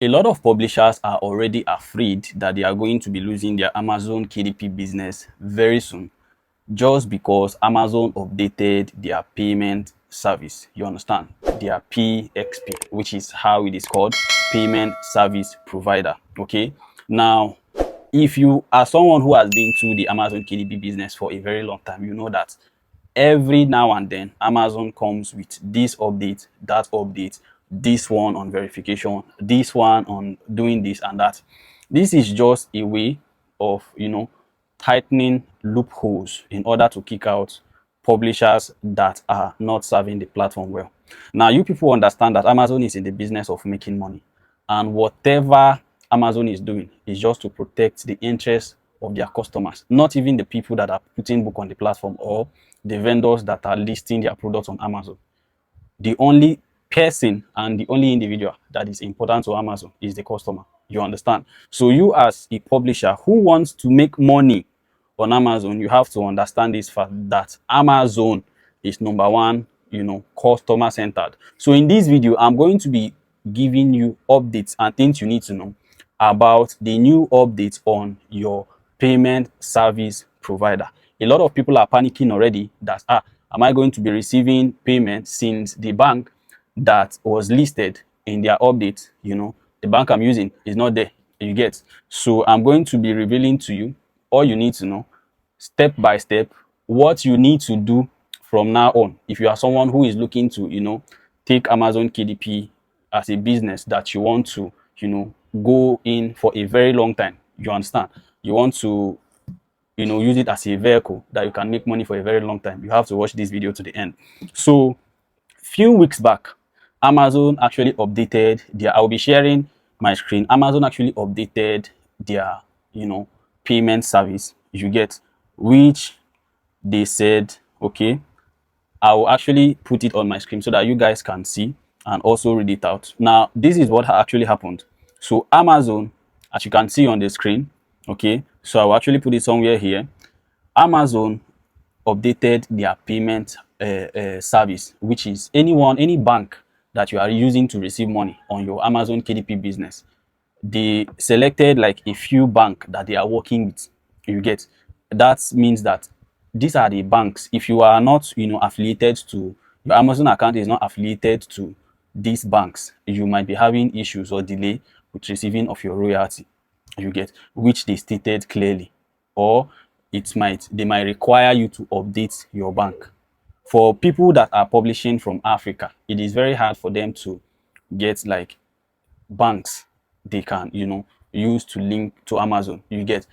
A lot of publishers are already afraid that they are going to be losing their Amazon KDP business very soon, just because Amazon updated their payment service. You understand? Their PXP, which is how it is called, payment service provider. Okay. Now, if you are someone who has been to the Amazon KDP business for a very long time, you know that every now and then Amazon comes with this update, that update, this one on verification, this one on doing this and that. This is just a way of, tightening loopholes in order to kick out publishers that are not serving the platform well. Now, you people understand that Amazon is in the business of making money, and whatever Amazon is doing is just to protect the interests of their customers, not even the people that are putting book on the platform or the vendors that are listing their products on Amazon. The only person and the only individual that is important to Amazon is the customer. You understand? So you, as a publisher who wants to make money on Amazon, you have to understand this fact that Amazon is number one, customer centered. So in this video, I'm going to be giving you updates and things you need to know about the new updates on your payment service provider. A lot of people are panicking already that, am I going to be receiving payment since the bank that was listed in their update, the bank I'm using is not there, you get. So I'm going to be revealing to you all you need to know, step by step, what you need to do from now on. If you are someone who is looking to, take Amazon KDP as a business that you want to, go in for a very long time, you understand? You want to, use it as a vehicle that you can make money for a very long time. You have to watch this video to the end. So, few weeks back, Amazon actually updated their, I'll be sharing my screen. Amazon actually updated their, payment service, you get, which they said, okay, I will actually put it on my screen so that you guys can see and also read it out. Now, this is what actually happened. So Amazon, as you can see on the screen, okay, so I will actually put it somewhere here. Amazon updated their payment service, which is any bank that you are using to receive money on your Amazon KDP business. They selected like a few bank that they are working with, you get. That means that these are the banks. If you are not, affiliated to, your Amazon account is not affiliated to these banks, you might be having issues or delay with receiving of your royalty, you get, which they stated clearly. Or they might require you to update your bank. For people that are publishing from Africa, it is very hard for them to get like banks they can, use to link to Amazon, you get.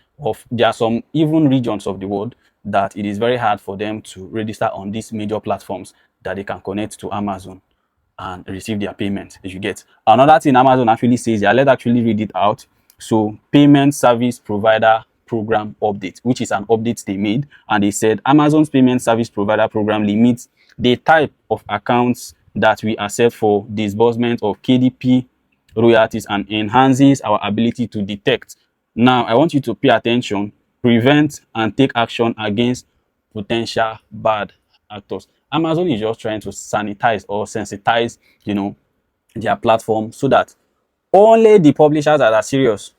There are some even regions of the world that it is very hard for them to register on these major platforms that they can connect to Amazon and receive their payment, you get. Another thing Amazon actually says, yeah, let's actually read it out. So, payment service provider program update, which is an update they made, and they said Amazon's payment service provider program limits the type of accounts that we accept for disbursement of KDP royalties and enhances our ability to detect. Now, I want you to pay attention, prevent and take action against potential bad actors. Amazon is just trying to sanitize or sensitize, their platform so that only the publishers that are serious,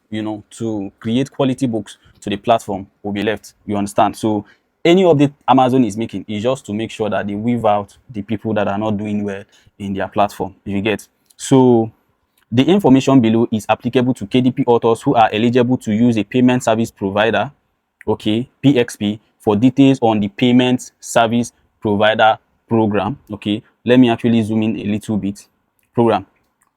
to create quality books to the platform will be left. You understand? So any update Amazon is making is just to make sure that they weave out the people that are not doing well in their platform. You get? So the information below is applicable to KDP authors who are eligible to use a payment service provider, okay, PXP, for details on the payment service provider program. Okay, let me actually zoom in a little bit. Program.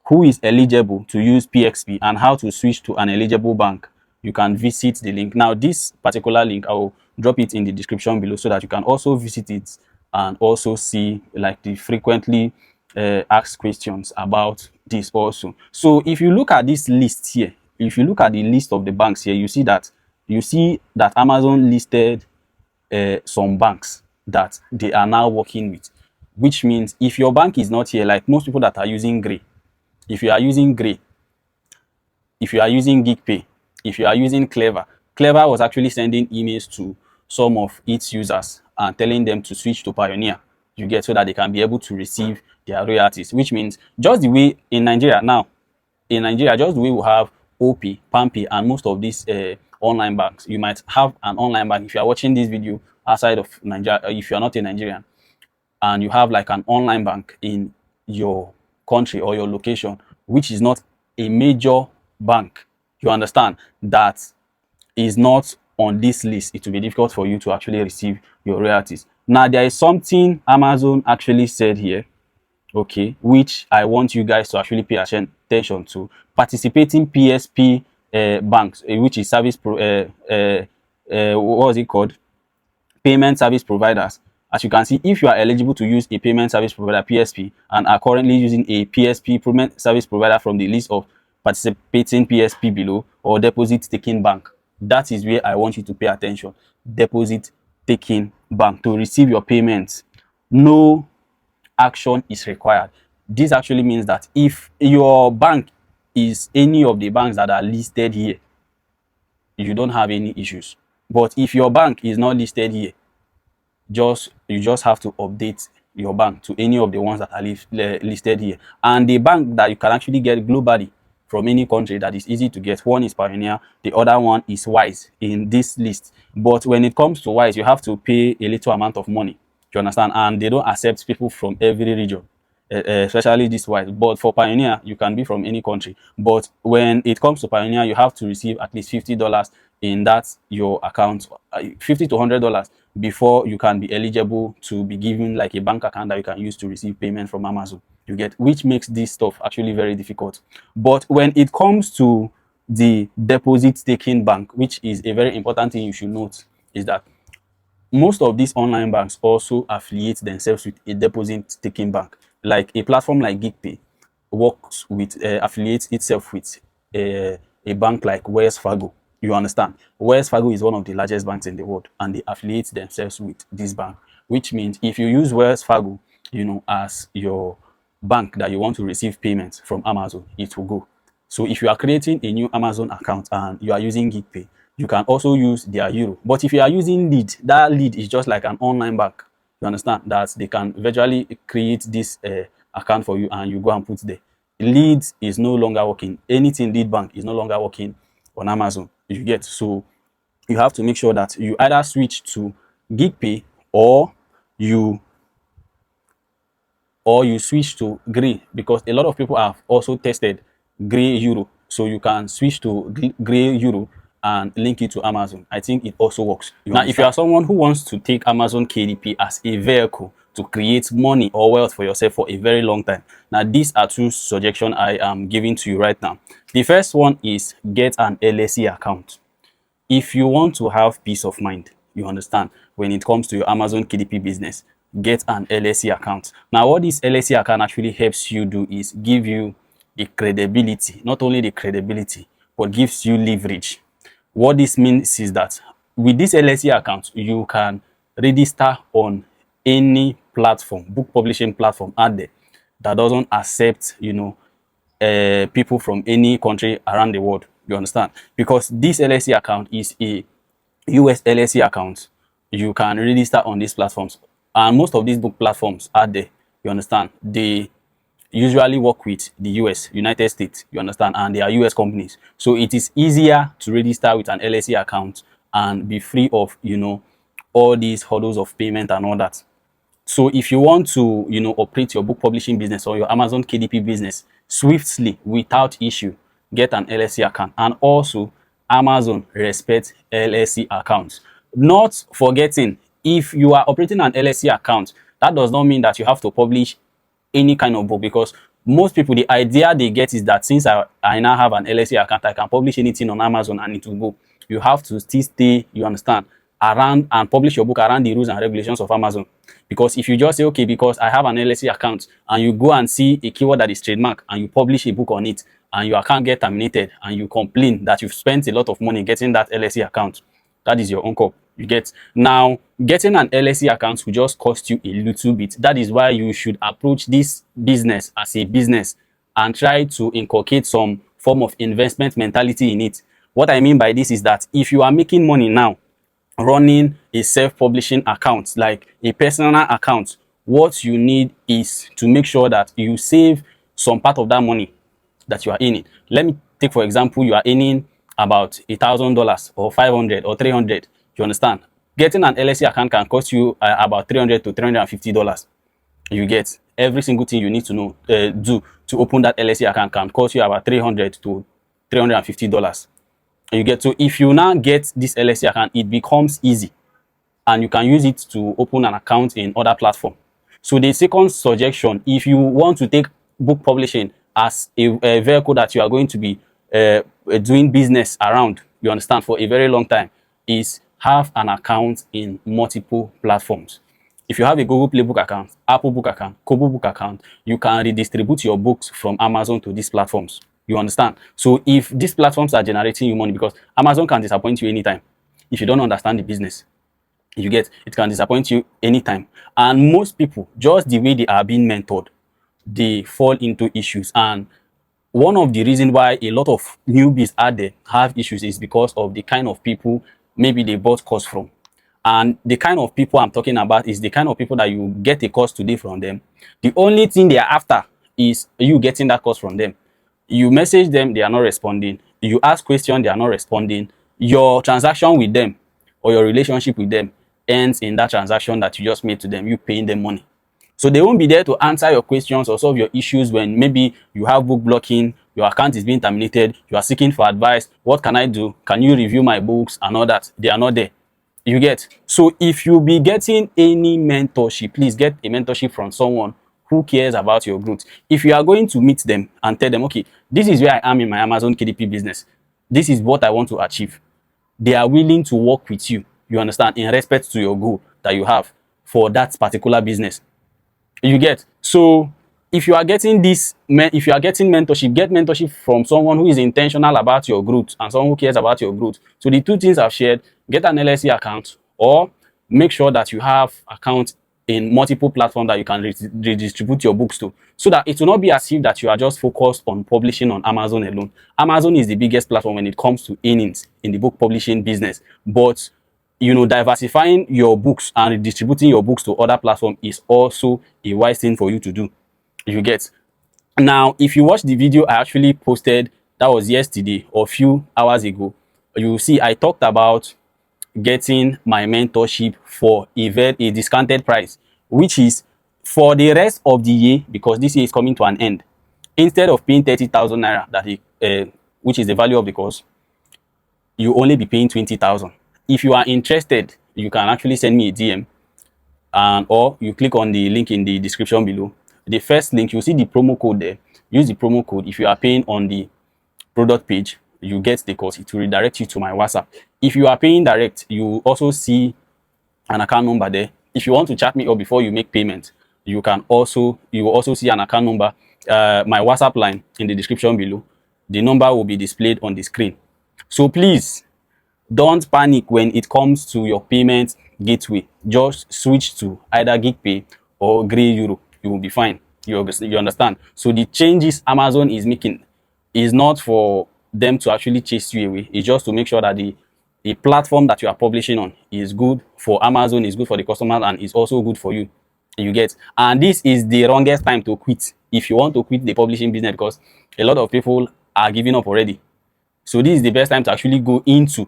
Who is eligible to use PXP and how to switch to an eligible bank, you can visit the link. Now, this particular link, I will drop it in the description below so that you can also visit it and also see like the frequently asked questions about this also. So if you look at this list here, if you look at the list of the banks here, you see that Amazon listed some banks that they are now working with, which means if your bank is not here, like most people that are using Gray, if you are using Gray, if you are using GeekPay, if you are using Clever was actually sending emails to some of its users and telling them to switch to Pioneer, you get, so that they can be able to receive their royalties, which means just the way in Nigeria now, in Nigeria, just the way we have OP, PALMPAY, and most of these online banks, you might have an online bank. If you are watching this video outside of Nigeria, if you are not a Nigerian, and you have like an online bank in your country or your location, which is not a major bank, you understand, that is not on this list, it will be difficult for you to actually receive your royalties. Now, there is something Amazon actually said here, okay, which I want you guys to actually pay attention to. Participating PSP banks, which is service what was it called? Payment service providers. As you can see, if you are eligible to use a payment service provider PSP and are currently using a PSP payment service provider from the list of participating PSP below, or deposit taking bank, that is where I want you to pay attention. Deposit taking bank, to receive your payments, no action is required. This actually means that if your bank is any of the banks that are listed here, you don't have any issues. But if your bank is not listed here, you just have to update your bank to any of the ones that are listed here. And the bank that you can actually get globally from any country that is easy to get, one is Pioneer, the other one is Wise in this list. But when it comes to Wise, you have to pay a little amount of money, you understand, and they don't accept people from every region, especially this Wise. But for Pioneer, you can be from any country. But when it comes to Pioneer, you have to receive at least $50 in that your account, $50 to $100, before you can be eligible to be given like a bank account that you can use to receive payment from Amazon. You get, which makes this stuff actually very difficult. But when it comes to the deposit taking bank, which is a very important thing you should note, is that most of these online banks also affiliate themselves with a deposit taking bank. Like a platform like GigPay works with, affiliates itself with a bank like Wells Fargo. You understand? Wells Fargo is one of the largest banks in the world, and they affiliate themselves with this bank, which means if you use Wells Fargo, you know, as your bank that you want to receive payments from Amazon, it will go. So if you are creating a new Amazon account and you are using GigPay, you can also use their euro. But if you are using Lead, that Lead is just like an online bank. You understand that they can virtually create this account for you and you go and put there. Lead is no longer working. Anything Lead Bank is no longer working on Amazon. You get, so you have to make sure that you either switch to GigPay or you switch to Grey, because a lot of people have also tested Grey Euro. So you can switch to Grey Euro and link it to Amazon. I think it also works. Now, if you are someone who wants to take Amazon KDP as a vehicle to create money or wealth for yourself for a very long time, now these are two suggestions I am giving to you right now. The first one is get an LLC account. If you want to have peace of mind, you understand, when it comes to your Amazon KDP business, get an LLC account. Now, what this LLC account actually helps you do is give you the credibility, not only the credibility, but gives you leverage. What this means is that with this LLC account, you can register on any platform, book publishing platform out there that doesn't accept, you know, people from any country around the world. You understand? Because this LLC account is a US LLC account. You can register on these platforms, and most of these book platforms are there. You understand? They usually work with the US, United States, you understand, and they are US companies. So it is easier to register with an LLC account and be free of, you know, all these hurdles of payment and all that. So if you want to, you know, operate your book publishing business or your Amazon KDP business swiftly without issue, get an LLC account. And also, Amazon respects LLC accounts. Not forgetting, if you are operating an LLC account, that does not mean that you have to publish any kind of book, because most people, the idea they get is that since I now have an LLC account, I can publish anything on Amazon and it will go. You have to still stay, you understand, around and publish your book around the rules and regulations of Amazon. Because if you just say, okay, because I have an LLC account, and you go and see a keyword that is trademark and you publish a book on it, and your account get terminated, and you complain that you've spent a lot of money getting that LLC account, that is your own call. You get. Now, getting an LLC account will just cost you a little bit. That is why you should approach this business as a business and try to inculcate some form of investment mentality in it. What I mean by this is that if you are making money now running a self-publishing account, like a personal account, what you need is to make sure that you save some part of that money that you are earning. Let me take for example, you are earning about $1,000 or 500 or 300. You understand? Getting an LSE account can cost you about $300 to $350. You get every single thing you need to know do to open that LSE account can cost you about $300 to $350. You get, so if you now get this LSE account, it becomes easy and you can use it to open an account in other platforms. So the second suggestion, if you want to take book publishing as a vehicle that you are going to be doing business around, you understand, for a very long time, is have an account in multiple platforms. If you have a Google Play Book account, Apple Book account, Kobo Book account, you can redistribute your books from Amazon to these platforms. You understand? So if these platforms are generating you money, because Amazon can disappoint you anytime if you don't understand the business. You get, it can disappoint you anytime. And most people, just the way they are being mentored, they fall into issues. And one of the reasons why a lot of newbies out there have issues is because of the kind of people maybe they bought course from. And the kind of people I'm talking about is the kind of people that you get a course today from them. The only thing they are after is you getting that course from them. You message them, they are not responding. You ask questions, they are not responding. Your transaction with them or your relationship with them ends in that transaction that you just made to them, you paying them money. So they won't be there to answer your questions or solve your issues when maybe you have book blocking, your account is being terminated, you are seeking for advice. What can I do? Can you review my books and all that? They are not there. You get? So if you be getting any mentorship, please get a mentorship from someone who cares about your growth. If you are going to meet them and tell them, okay, this is where I am in my Amazon KDP business, this is what I want to achieve, they are willing to work with you, you understand, in respect to your goal that you have for that particular business. You get? So if you are getting this, if you are getting mentorship, get mentorship from someone who is intentional about your growth and someone who cares about your growth. So the two things I've shared, get an LSE account or make sure that you have accounts in multiple platforms that you can redistribute your books to, so that it will not be as if that you are just focused on publishing on Amazon alone. Amazon is the biggest platform when it comes to earnings in the book publishing business, but you know, diversifying your books and redistributing your books to other platforms is also a wise thing for you to do. You get? Now, if you watch the video I actually posted, that was yesterday or a few hours ago, you see I talked about getting my mentorship for a discounted price, which is for the rest of the year, because this year is coming to an end. Instead of paying 30,000 naira, which is the value of the course, you only be paying 20,000. If you are interested, you can actually send me a DM or you click on the link in the description below. The first link, you'll see the promo code there. Use the promo code. If you are paying on the product page, you get the course. It will redirect you to my WhatsApp. If you are paying direct, you also see an account number there. If you want to chat me up before you make payment, you will also see an account number, my WhatsApp line in the description below. The number will be displayed on the screen. So please don't panic when it comes to your payment gateway. Just switch to either GigPay or Grey Euro. You will be fine. You understand? So the changes Amazon is making is not for them to actually chase you away. It's just to make sure that the platform that you are publishing on is good for Amazon, is good for the customers, and is also good for you. You get? And this is the wrongest time to quit if you want to quit the publishing business, because a lot of people are giving up already. So this is the best time to actually go into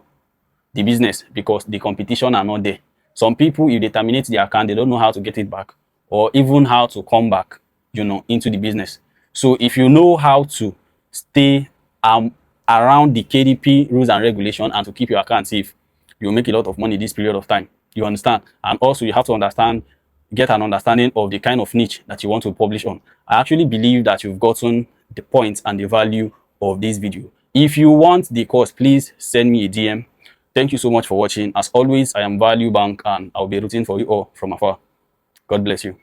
the business, because the competition are not there. Some people, if they terminate their account, they don't know how to get it back or even how to come back, you know, into the business. So if you know how to stay around the KDP rules and regulation and to keep your account safe, you'll make a lot of money this period of time. You understand? And also you have to get an understanding of the kind of niche that you want to publish on. I actually believe that you've gotten the point and the value of this video. If you want the course, please send me a DM. Thank you so much for watching. As always, I am Value Bank and I'll be rooting for you all from afar. God bless you.